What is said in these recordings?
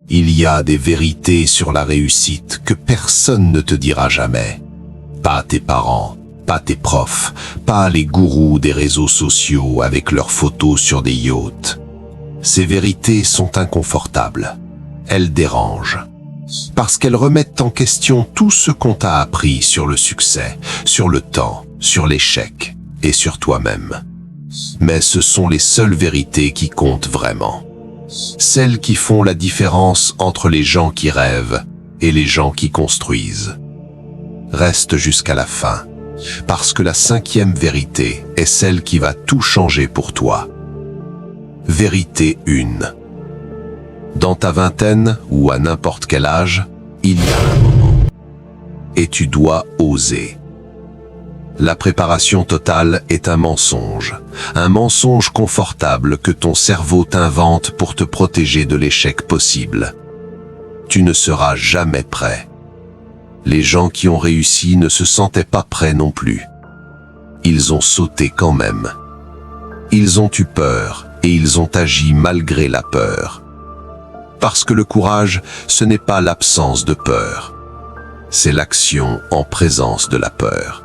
Il y a des vérités sur la réussite que personne ne te dira jamais. Pas tes parents, pas tes profs, pas les gourous des réseaux sociaux avec leurs photos sur des yachts. Ces vérités sont inconfortables. Elles dérangent. Parce qu'elles remettent en question tout ce qu'on t'a appris sur le succès, sur le temps, sur l'échec et sur toi-même. Mais ce sont les seules vérités qui comptent vraiment. Celles qui font la différence entre les gens qui rêvent et les gens qui construisent. Reste jusqu'à la fin, parce que la 5e vérité est celle qui va tout changer pour toi. Vérité 1. Dans ta vingtaine ou à n'importe quel âge, il y a un moment. Et tu dois oser. La préparation totale est un mensonge confortable que ton cerveau t'invente pour te protéger de l'échec possible. Tu ne seras jamais prêt. Les gens qui ont réussi ne se sentaient pas prêts non plus. Ils ont sauté quand même. Ils ont eu peur et ils ont agi malgré la peur. Parce que le courage, ce n'est pas l'absence de peur. C'est l'action en présence de la peur.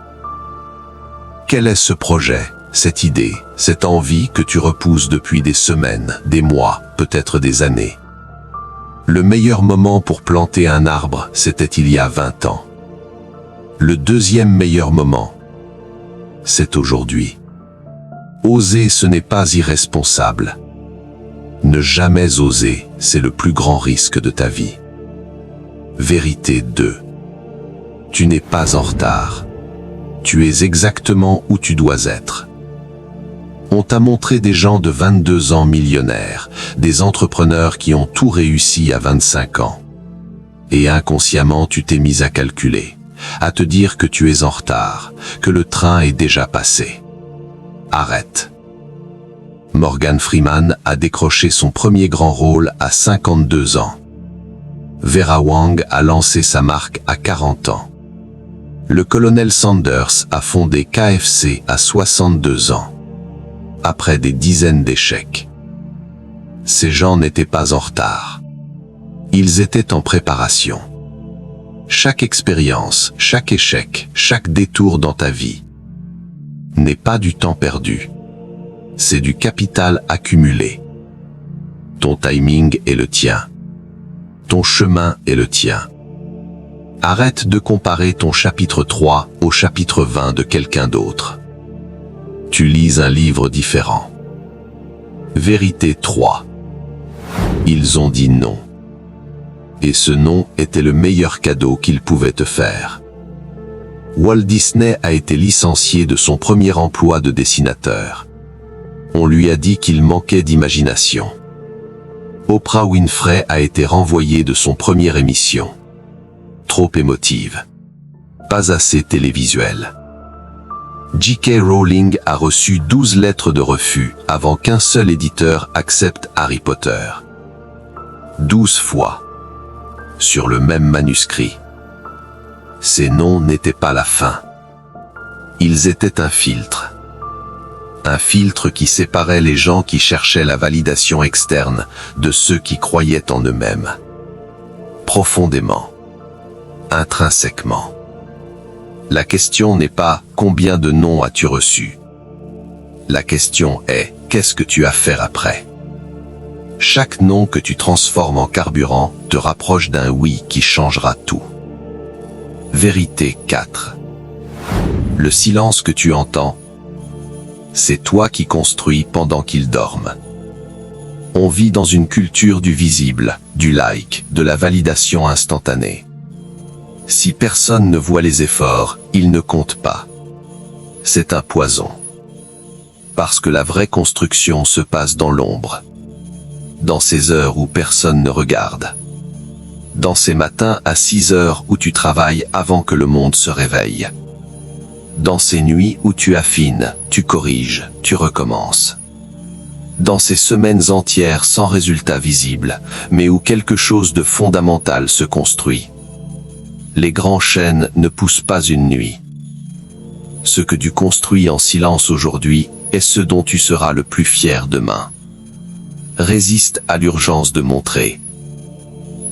Quel est ce projet, cette idée, cette envie que tu repousses depuis des semaines, des mois, peut-être des années? Le meilleur moment pour planter un arbre, c'était il y a 20 ans. Le deuxième meilleur moment, c'est aujourd'hui. Oser, ce n'est pas irresponsable. Ne jamais oser, c'est le plus grand risque de ta vie. Vérité 2. Tu n'es pas en retard. Tu es exactement où tu dois être. On t'a montré des gens de 22 ans millionnaires, des entrepreneurs qui ont tout réussi à 25 ans. Et inconsciemment, tu t'es mis à calculer, à te dire que tu es en retard, que le train est déjà passé. Arrête. Morgan Freeman a décroché son premier grand rôle à 52 ans. Vera Wang a lancé sa marque à 40 ans. Le colonel Sanders a fondé KFC à 62 ans. Après des dizaines d'échecs. Ces gens n'étaient pas en retard. Ils étaient en préparation. Chaque expérience, chaque échec, chaque détour dans ta vie n'est pas du temps perdu. C'est du capital accumulé. Ton timing est le tien. Ton chemin est le tien. Arrête de comparer ton chapitre 3 au chapitre 20 de quelqu'un d'autre. Tu lis un livre différent. Vérité 3. Ils ont dit non. Et ce non était le meilleur cadeau qu'ils pouvaient te faire. Walt Disney a été licencié de son premier emploi de dessinateur. On lui a dit qu'il manquait d'imagination. Oprah Winfrey a été renvoyée de son première émission. Trop émotive. Pas assez télévisuelle. J.K. Rowling a reçu 12 lettres de refus avant qu'un seul éditeur accepte Harry Potter. 12 fois. Sur le même manuscrit. Ces noms n'étaient pas la fin. Ils étaient un filtre. Un filtre qui séparait les gens qui cherchaient la validation externe de ceux qui croyaient en eux-mêmes. Profondément. Intrinsèquement. La question n'est pas « Combien de noms as-tu reçu ?» La question est « Qu'est-ce que tu as fait après ?» Chaque nom que tu transformes en carburant te rapproche d'un oui qui changera tout. Vérité 4. Le silence que tu entends, c'est toi qui construis pendant qu'ils dorment. On vit dans une culture du visible, du like, de la validation instantanée. Si personne ne voit les efforts, ils ne comptent pas. C'est un poison. Parce que la vraie construction se passe dans l'ombre. Dans ces heures où personne ne regarde. Dans ces matins à 6 heures où tu travailles avant que le monde se réveille. Dans ces nuits où tu affines, tu corriges, tu recommences. Dans ces semaines entières sans résultat visible, mais où quelque chose de fondamental se construit. Les grands chênes ne poussent pas une nuit. Ce que tu construis en silence aujourd'hui est ce dont tu seras le plus fier demain. Résiste à l'urgence de montrer.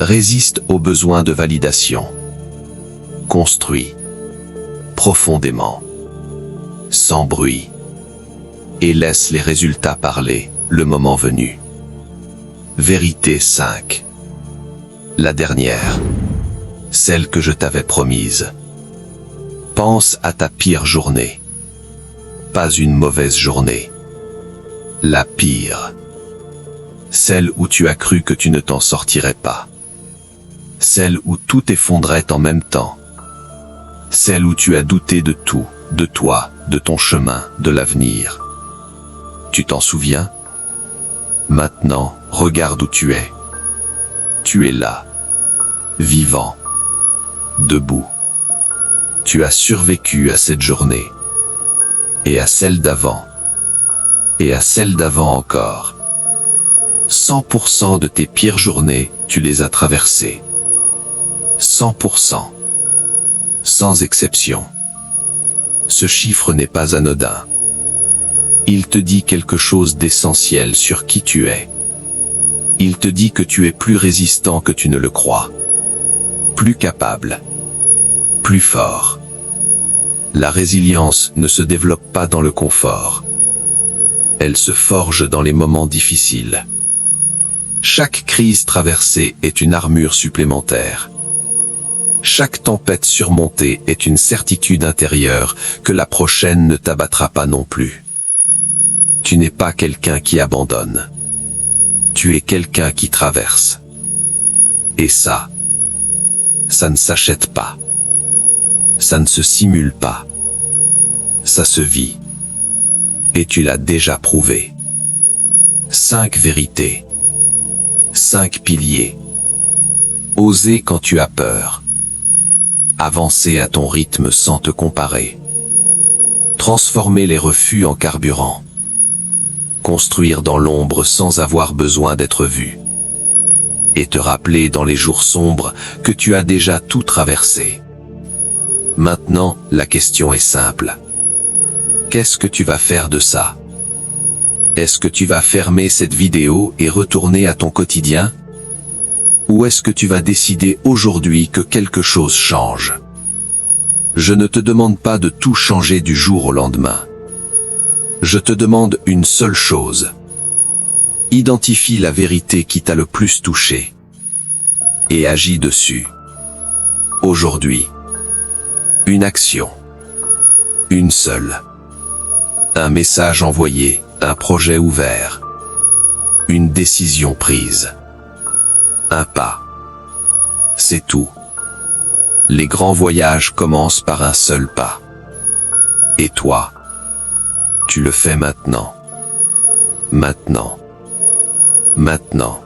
résiste au besoin de validation. Construis profondément, sans bruit, et laisse les résultats parler, le moment venu. Vérité 5. La dernière, celle que je t'avais promise. Pense à ta pire journée. Pas une mauvaise journée. La pire. Celle où tu as cru que tu ne t'en sortirais pas. Celle où tout effondrait en même temps. Celle où tu as douté de tout, de toi, de ton chemin, de l'avenir. Tu t'en souviens? Maintenant, regarde où tu es. Tu es là, vivant, debout. Tu as survécu à cette journée, et à celle d'avant, et à celle d'avant encore. 100% de tes pires journées, tu les as traversées. 100%. Sans exception. Ce chiffre n'est pas anodin. Il te dit quelque chose d'essentiel sur qui tu es. Il te dit que tu es plus résistant que tu ne le crois. Plus capable. Plus fort. La résilience ne se développe pas dans le confort. Elle se forge dans les moments difficiles. Chaque crise traversée est une armure supplémentaire. Chaque tempête surmontée est une certitude intérieure que la prochaine ne t'abattra pas non plus. Tu n'es pas quelqu'un qui abandonne. Tu es quelqu'un qui traverse. Et ça ne s'achète pas. Ça ne se simule pas. Ça se vit. Et tu l'as déjà prouvé. 5 vérités. 5 piliers. Oser quand tu as peur. Avancer à ton rythme sans te comparer. Transformer les refus en carburant. Construire dans l'ombre sans avoir besoin d'être vu. Et te rappeler dans les jours sombres que tu as déjà tout traversé. Maintenant, la question est simple. Qu'est-ce que tu vas faire de ça? Est-ce que tu vas fermer cette vidéo et retourner à ton quotidien? Ou est-ce que tu vas décider aujourd'hui que quelque chose change? Je ne te demande pas de tout changer du jour au lendemain. Je te demande une seule chose. Identifie la vérité qui t'a le plus touché. Et agis dessus. Aujourd'hui. Une action. Une seule. Un message envoyé, un projet ouvert. Une décision prise. Un pas. C'est tout. Les grands voyages commencent par un seul pas. Et toi? Tu le fais maintenant. Maintenant. Maintenant.